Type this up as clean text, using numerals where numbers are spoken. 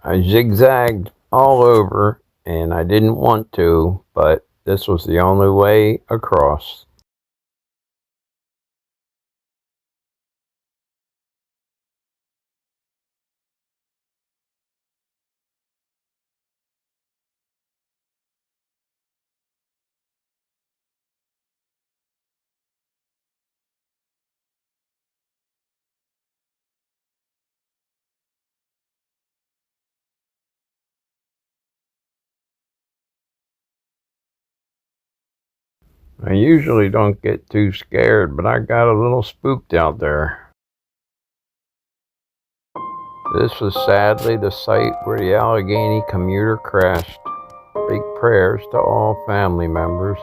I zigzagged all over, and I didn't want to, but this was the only way across. I usually don't get too scared, but I got a little spooked out there. This was sadly the site where the Allegheny commuter crashed. Big prayers to all family members.